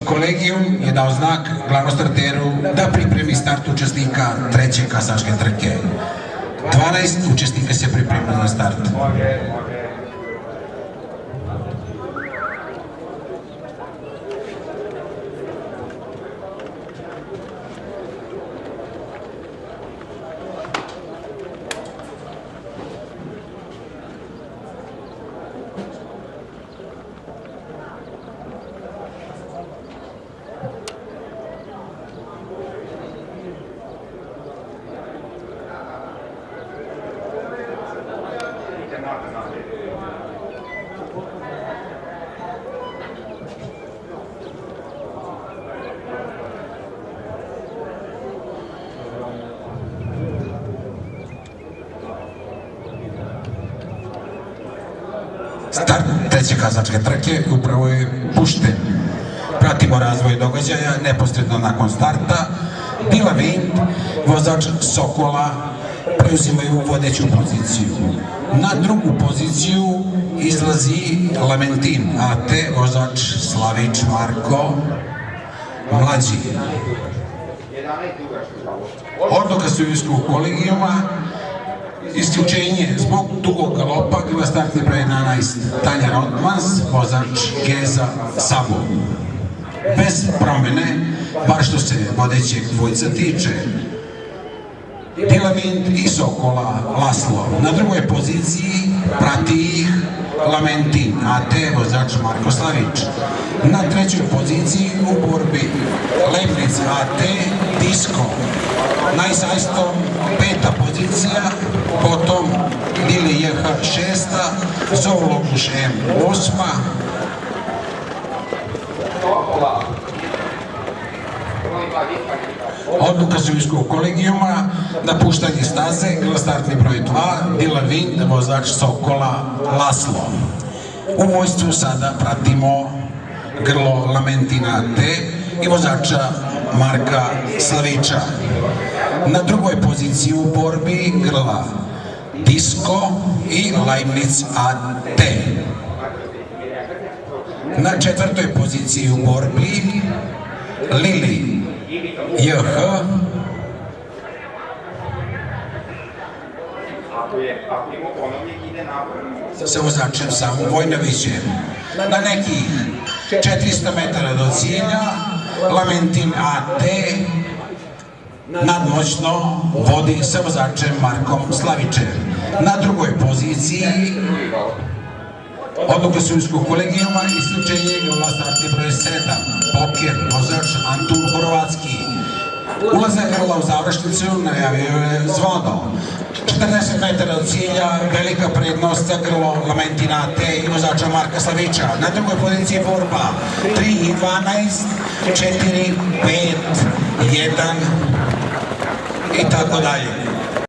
kolegijum je dao znak glavnom starteru da pripremi start učesnika treće kasačke trke. 12 učesnika se priprema na start. Start treće kasačke trke upravo je pušten. Pratimo razvoj događaja neposredno nakon starta. Dila Vind, vozač Sokola, preuzimaju vodeću poziciju. Na drugu poziciju izlazi Lamentin AT, vozač Slavić Marko, mlađi. Odluka sudijskog kolegijuma, isključenje zbog dugog galopa, grla startni broj 11 Tanja Rodmans, vozač Geza Sabo. Bez promene, bar što se vodećeg dvojca tiče, Dila Vind i Sokola Laslo. Na drugoj poziciji prati ih Lamentin AT, vozač Marko Slavić. Na trećoj poziciji u borbi Leibniz AT, Disko. Najsajstom peta pozicija, potom Lili JH šesta, Zovloguš M osma. Odluka sudijskog kolegijuma, napuštanje staze, grla startni broj 2, Dila Vind, vozač Sokola Laslo. U vojstvu sada pratimo grlo Lamentina T i vozača Marka Slavića. Na drugoj poziciji u borbi grla Disko i Leibniz AT. Na četvrtoj poziciji u borbi Lili JH sa vozačem Samom Vojnovićem. Na nekih 400 metara do cilja Lamentin AT nadmoćno vodi sa vozačem Markom Slavićem. Na drugoj poziciji odluka sudijskog kolegijuma, isključenje grla startni broj 7 Poker, vozač Antun Horvatski. Ulazak grla u završnicu najavio je Zvono. 40 metara od cilja, velika prednost za grlo Lamentina AT i vozača Marka Slavića. Na drugoj poziciji borba 3 i 12, 4, 5, 1 i tako dalje.